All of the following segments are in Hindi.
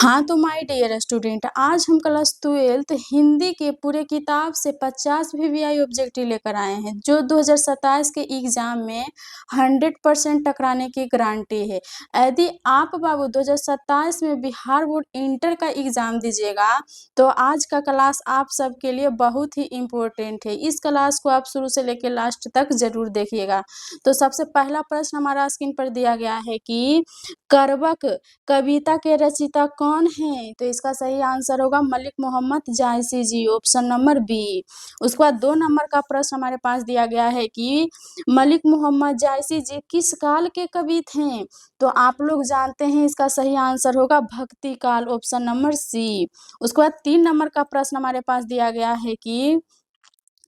हाँ तो माय डियर स्टूडेंट, आज हम क्लास 12th हिंदी के पूरे किताब से 50 वीवीआई ऑब्जेक्टिव लेकर आए हैं जो 2027 के एग्जाम में 100% टकराने की गारंटी है। यदि आप बाबू 2027 में बिहार बोर्ड इंटर का एग्जाम दीजिएगा तो आज का क्लास आप सबके लिए बहुत ही इम्पोर्टेंट है। इस क्लास को आप शुरू से लेकर लास्ट तक जरूर देखिएगा। तो सबसे पहला प्रश्न हमारा स्क्रीन पर दिया गया है कि करबक कविता के रचयिता कौन है? तो इसका सही आंसर होगा मलिक मोहम्मद जायसी जी, ऑप्शन नंबर बी। उसके बाद 2 नंबर का प्रश्न हमारे पास दिया गया है कि मलिक मोहम्मद जायसी जी किस काल के कवि थे? तो आप लोग जानते हैं इसका सही आंसर होगा भक्ति काल, ऑप्शन नंबर सी। उसके बाद 3 नंबर का प्रश्न हमारे पास दिया गया है कि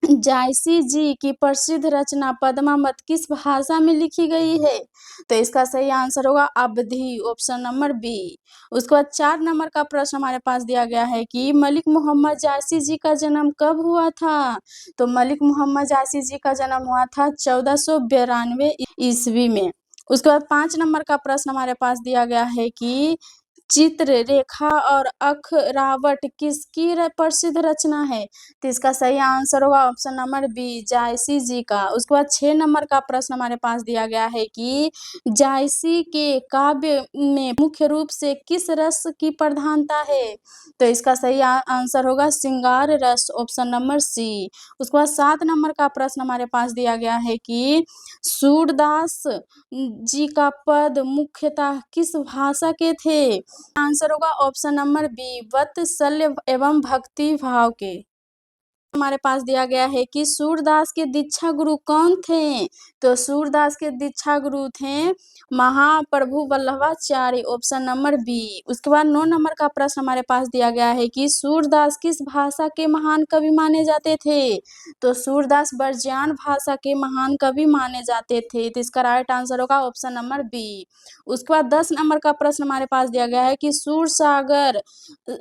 जायसी जी की प्रसिद्ध रचना पद्मावत किस भाषा में लिखी गई है? तो इसका सही आंसर होगा अवधी, ऑप्शन नंबर बी। उसके बाद 4 नंबर का प्रश्न हमारे पास दिया गया है कि मलिक मोहम्मद जायसी जी का जन्म कब हुआ था? तो मलिक मोहम्मद जायसी जी का जन्म हुआ था 1492 ईस्वी में। उसके बाद 5 नंबर का प्रश्न हमारे पास दिया गया है कि चित्र रेखा और अखरावट किसकी प्रसिद्ध रचना है? तो इसका सही आंसर होगा ऑप्शन नंबर बी, जायसी जी का। उसके बाद 6 नंबर का प्रश्न हमारे पास दिया गया है कि जायसी के काव्य में मुख्य रूप से किस रस की प्रधानता है? तो इसका सही आंसर होगा श्रृंगार रस, ऑप्शन नंबर सी। उसके बाद 7 नंबर का प्रश्न हमारे पास दिया गया है कि सूरदास जी का पद मुख्यतः किस भाषा के थे? आंसर होगा ऑप्शन नंबर बी, वात्सल्य एवं भक्ति भाव के। हमारे पास दिया गया है कि सूरदास के दीक्षा गुरु कौन थे? तो सूरदास के दीक्षा गुरु थे महाप्रभु वल्लभाचार्य, ऑप्शन नंबर बी। उसके बाद 9 नंबर का प्रश्न हमारे पास दिया गया है कि सूरदास किस भाषा के महान कवि माने जाते थे? तो सूरदास बर्जियान भाषा के महान कवि माने जाते थे। तो इसका राइट आंसर होगा ऑप्शन नंबर बी। उसके बाद 10 नंबर का प्रश्न हमारे पास दिया गया है कि सूरसागर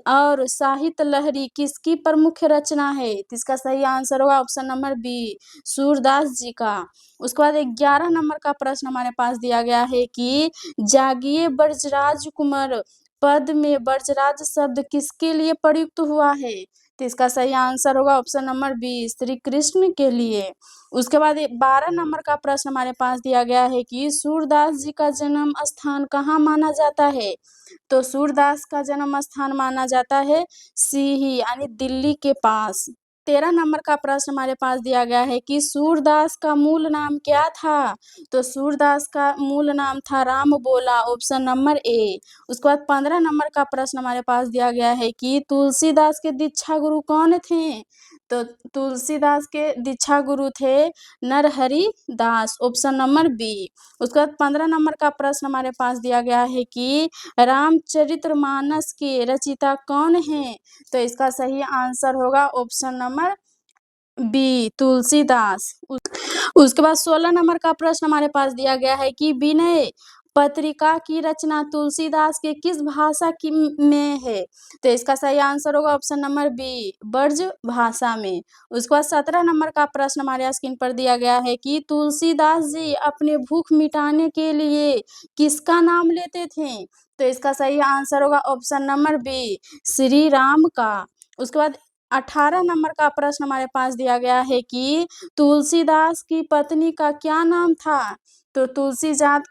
और साहित्य लहरी किसकी प्रमुख रचना है? तो इसका सही आंसर होगा ऑप्शन नंबर बी, सूरदास जी का। उसके बाद 11 नंबर का प्रश्न हमारे पास दिया गया है कि जागिए ब्रजराज कुंवर पद में ब्रजराज शब्द किसके लिए प्रयुक्त हुआ है? तो इसका सही आंसर होगा option number B, Shri Krishna के लिए। उसके बाद 12 नंबर का प्रश्न हमारे पास दिया गया है कि सूरदास जी का जन्म स्थान कहाँ माना जाता है? तो सूरदास का जन्म स्थान माना जाता है सीही यानी दिल्ली के पास। 13 नंबर का प्रश्न हमारे पास दिया गया है कि सूरदास का मूल नाम क्या था? तो सूरदास का मूल नाम था राम बोला, ऑप्शन नंबर ए। उसके बाद 15 नंबर का प्रश्न हमारे पास दिया गया है कि तुलसीदास के दीक्षा गुरु कौन थे? तो तुलसीदास के दीक्षा गुरु थे नरहरि दास, ऑप्शन नंबर बी। उसके बाद 15 नंबर का प्रश्न हमारे पास दिया गया है कि रामचरितमानस के रचयिता कौन है? तो इसका सही आंसर होगा ऑप्शन नंबर बी, तुलसीदास। उसके बाद 16 नंबर का प्रश्न हमारे पास दिया गया है कि विनय पत्रिका की रचना तुलसीदास के किस भाषा की में है? तो इसका सही आंसर होगा ऑप्शन नंबर बी, ब्रज भाषा में। उसके बाद 17 नंबर का प्रश्न हमारे स्क्रीन पर दिया गया है कि तुलसीदास जी अपने भूख मिटाने के लिए किसका नाम लेते थे? तो इसका सही आंसर होगा option number B, Shri Ram का। उसके बाद 18 नंबर का प्रश्न हमारे पास दिया गया है कि तुलसीदास की पत्नी का क्या नाम था? तो तुलसीदास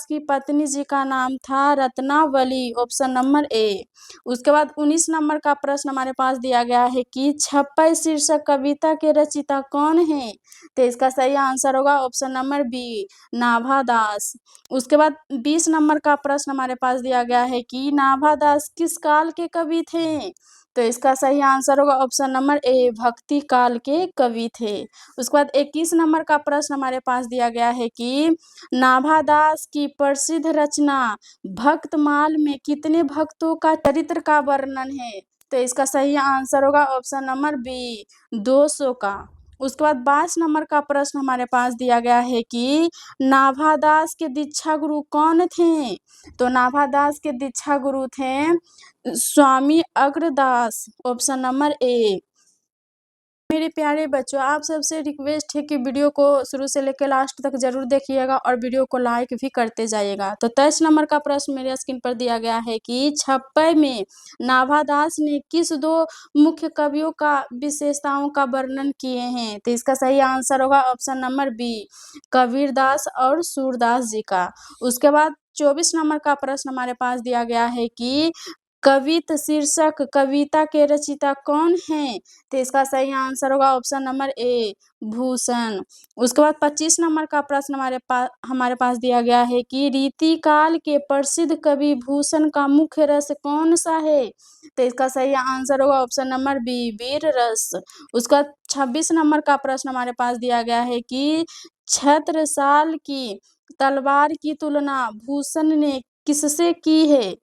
की पत्नी जी का नाम था रत्नावली, ऑप्शन नंबर ए। उसके बाद 19 नंबर का प्रश्न हमारे पास दिया गया है कि छप्पय शीर्षक कविता के रचयिता कौन है? तो इसका सही आंसर होगा ऑप्शन नंबर बी, नाभादास। उसके बाद 20 नंबर का प्रश्न हमारे पास दिया गया है कि नाभादास किस काल के कवि थे? तो इसका सही आंसर होगा ऑप्शन नंबर ए, भक्ति काल के कवि थे। उसके बाद 21 नंबर का प्रश्न हमारे पास दिया गया है कि नाभादास की प्रसिद्ध रचना भक्तमाल में कितने भक्तों का चरित्र का वर्णन है? तो इसका सही आंसर होगा ऑप्शन नंबर बी, 200 का। उसके बाद 22 नंबर का प्रश्न हमारे पास दिया गया है कि नाभादास के दीक्षा गुरु कौन थे? तो नाभादास के दीक्षा गुरु थे स्वामी अग्रदास, ऑप्शन नंबर ए। मेरे प्यारे बच्चों, आप सबसे रिक्वेस्ट है कि वीडियो को शुरू से लेकर लास्ट तक ज़रूर देखिएगा और वीडियो को लाइक भी करते जाइएगा। तो 23 नंबर का प्रश्न मेरे स्क्रीन पर दिया गया है कि छप्पय में नाभादास ने किस 2 मुख्य कवियों का विशेषताओं का वर्णन किए हैं? तो इसका सही आंसर होगा ऑप्शन नंबर बी, कबीरदास और सूरदास जी का। उसके बाद 24 नंबर का प्रश्न हमारे पास दिया गया है कि कवित शीर्षक कविता के रचयिता कौन हैं? तो इसका सही आंसर होगा ऑप्शन नंबर ए, भूषण। उसके बाद 25 नंबर का प्रश्न हमारे पास दिया गया है कि रीतिकाल के प्रसिद्ध कवि भूषण का मुख्य रस कौन सा है? तो इसका सही आंसर होगा ऑप्शन नंबर बी, वीर रस। उसके बाद 26 नंबर का प्रश्न हमारे पास दिया गया है कि छत्रसाल की तलवार की तुलना भूषण ने किससे की है?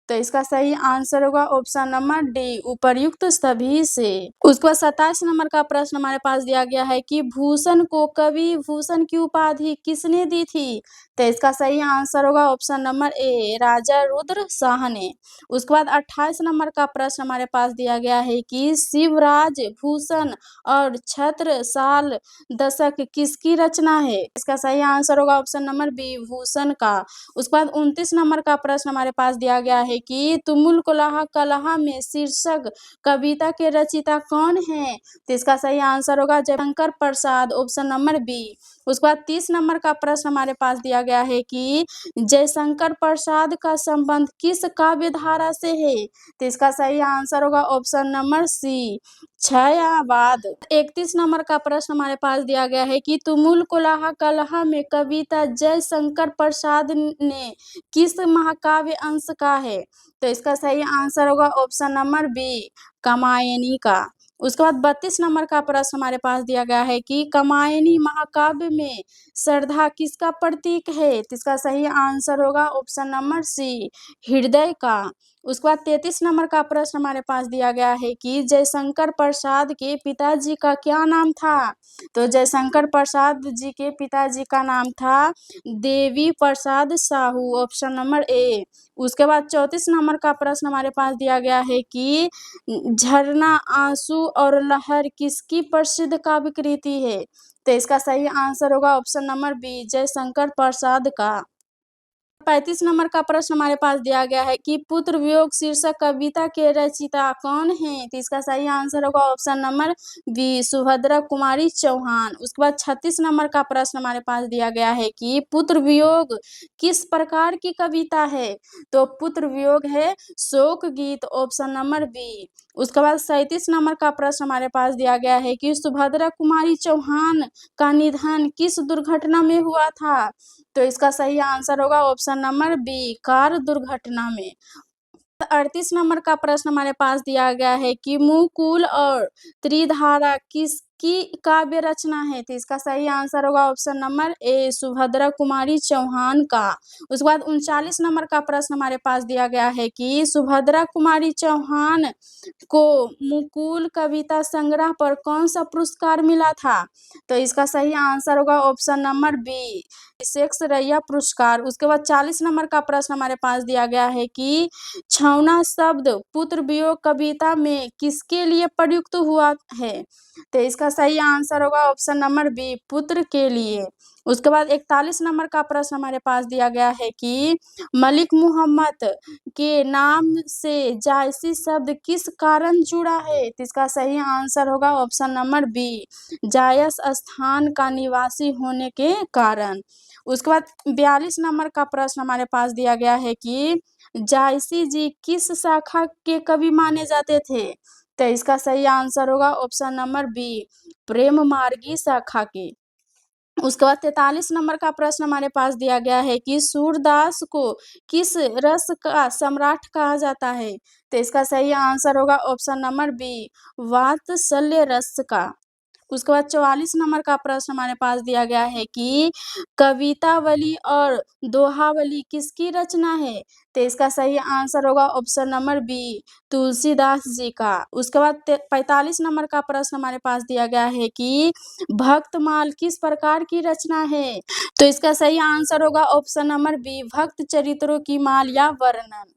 तो इसका सही आंसर होगा ऑप्शन नंबर डी, उपर्युक्त सभी से। उसके बाद 27 नंबर का प्रश्न हमारे पास दिया गया है कि भूषण को कवि भूषण की उपाधि किसने दी थी? तो इसका सही आंसर होगा ऑप्शन नंबर ए, राजा रुद्र शाह ने। उसके बाद 28 नंबर का प्रश्न हमारे पास दिया गया है कि शिवराज भूषण और छत्रसाल दशक किसकी रचना है? इसका सही आंसर होगा ऑप्शन नंबर बी, भूषण का। उसके बाद 29 नंबर का प्रश्न हमारे पास दिया गया है कि तुमुल कलह कलह में शीर्षक कविता के रचयिता कौन है? तो इसका सही आंसर होगा Jaishankar Prasad, option number B. उसके बाद 30 नंबर का प्रश्न हमारे पास दिया गया है कि जयशंकर प्रसाद का संबंध किस काव्य धारा से है? तो इसका सही आंसर होगा ऑप्शन नंबर सी, छायावाद। 31 नंबर का प्रश्न हमारे पास दिया गया है कि तुमुल कलह कलह में कविता जयशंकर प्रसाद ने किस महाकाव्य अंश का है? तो इसका सही आंसर होगा ऑप्शन नंबर बी, कामायनी का। उसके बाद 32 नंबर का प्रश्न हमारे पास दिया गया है कि कामायनी महाकाव्य में श्रद्धा किसका प्रतीक है? तो इसका सही आंसर होगा ऑप्शन नंबर सी, हृदय का। उसके बाद 33 नंबर का प्रश्न हमारे पास दिया गया है कि जयशंकर प्रसाद के पिताजी का क्या नाम था? तो जयशंकर प्रसाद जी के पिताजी का नाम था Devi Prasad Sahu, option number A. उसके बाद 34 नंबर का प्रश्न हमारे पास दिया गया है कि झरना, आंसू और लहर किसकी प्रसिद्ध काव्य कृति है? तो इसका सही आंसर होगा option number B, Jaishankar Prasad का। 35 नंबर का प्रश्न हमारे पास दिया गया है कि पुत्र वियोग शीर्षक कविता के रचयिता कौन है? तो इसका सही आंसर होगा option number B, Subhadra Kumari Chauhan. उसके बाद 36 नंबर का प्रश्न हमारे पास दिया गया है कि पुत्र वियोग किस प्रकार की कविता है? तो पुत्र वियोग है शोक गीत, ऑप्शन नंबर बी। उसके बाद 37 नंबर का प्रश्न हमारे पास दिया गया है कि सुभद्रा कुमारी चौहान का निधन किस दुर्घटना में हुआ था? तो इसका सही आंसर होगा ऑप्शन नंबर बी, कार दुर्घटना में। 38 नंबर का प्रश्न हमारे पास दिया गया है कि मुकुल और त्रिधारा किसकी काव्य रचना है? तो इसका सही आंसर होगा option number A, Subhadra Kumari Chauhan का। उसके बाद 39 नंबर का प्रश्न हमारे पास दिया गया है कि सुभद्रा कुमारी चौहान को मुकुल कविता संग्रह पर कौन सा पुरस्कार मिला था? तो इसका सही आंसर होगा ऑप्शन नंबर बी, शेक्सपियर पुरस्कार। उसके बाद 40 नंबर का प्रश्न हमारे पास दिया गया है कि छौना शब्द पुत्र वियोग कविता में किसके लिए प्रयुक्त हुआ है? तो इसका सही आंसर होगा ऑप्शन नंबर बी, पुत्र के लिए। उसके बाद 41 नंबर का प्रश्न हमारे पास दिया गया है कि मलिक मोहम्मद के नाम से जायसी शब्द किस कारण जुड़ा है? तो इसका सही आंसर होगा ऑप्शन नंबर बी, जायस स्थान का निवासी होने के कारण। उसके बाद 42 नंबर का प्रश्न हमारे पास दिया गया है कि जायसी जी किस शाखा के कवि माने जाते थे? तो इसका सही आंसर होगा ऑप्शन नंबर बी, प्रेम मार्गी शाखा के। उसके बाद 43 नंबर का प्रश्न हमारे पास दिया गया है कि सूरदास को किस रस का सम्राट कहा जाता है? तो इसका सही आंसर होगा ऑप्शन नंबर बी, वात्सल्य रस का। उसके बाद 44 नंबर का प्रश्न हमारे पास दिया गया है कि कवितावली और दोहावली किसकी रचना है? तो इसका सही आंसर होगा option number B, Tulsidas ji का। उसके बाद 45 नंबर का प्रश्न हमारे पास दिया गया है कि भक्तमाल किस प्रकार की रचना है? तो इसका सही आंसर होगा ऑप्शन नंबर बी, भक्त चरित्रों की माल या वर्णन।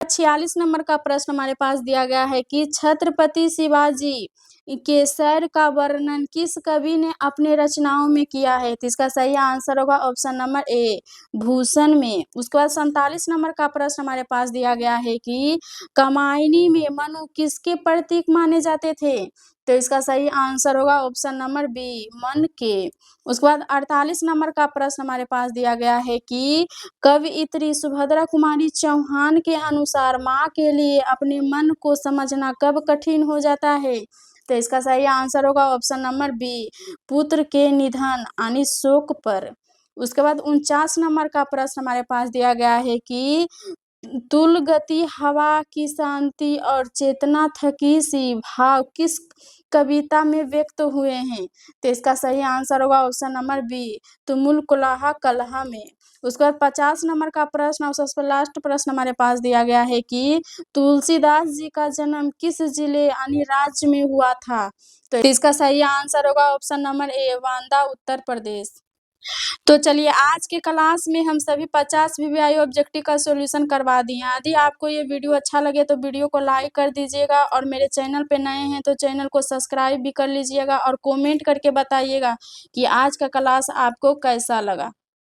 46 नंबर का प्रश्न हमारे पास दिया गया है कि छत्रपति शिवाजी के सैर का वर्णन किस कवि ने अपने रचनाओं में किया है? तो इसका सही आंसर होगा ऑप्शन नंबर ए, भूषण में। उसके बाद 47 नंबर का प्रश्न हमारे पास दिया गया है कि कामायनी में मनु किसके प्रतीक माने जाते थे? तो इसका सही आंसर होगा ऑप्शन नंबर बी, मन के। उसके बाद 48 नंबर का प्रश्न हमारे पास दिया गया है कि कवयित्री सुभद्रा कुमारी चौहान के अनुसार माँ के लिए अपने मन को समझना कब कठिन हो जाता है? तो इसका सही आंसर होगा ऑप्शन नंबर बी, पुत्र के निधन यानी शोक पर। उसके बाद 49 नंबर का प्रश्न हमारे पास दिया गया है कि तुल गति हवा की शांति और चेतना थकी सी भाव किस कविता में व्यक्त हुए हैं? तो इसका सही आंसर होगा ऑप्शन नंबर बी, तुमुल कुलाहा कलहा में। उसके बाद 50 नंबर का प्रश्न और सबसे लास्ट प्रश्न हमारे पास दिया गया है कि तुलसीदास जी का जन्म किस जिले यानी राज्य में हुआ था? तो इसका सही आंसर होगा option number A, Banda, Uttar Pradesh. तो चलिए आज के क्लास में हम सभी 50 वीवीआई ऑब्जेक्टिव का सॉल्यूशन करवा दिए हैं। यदि आपको ये वीडियो अच्छा लगे तो वीडियो को लाइक कर दीजिएगा और मेरे चैनल पे नए हैं तो चैनल को सब्सक्राइब भी कर लीजिएगा और कमेंट करके बताइएगा कि आज का क्लास आपको कैसा लगा।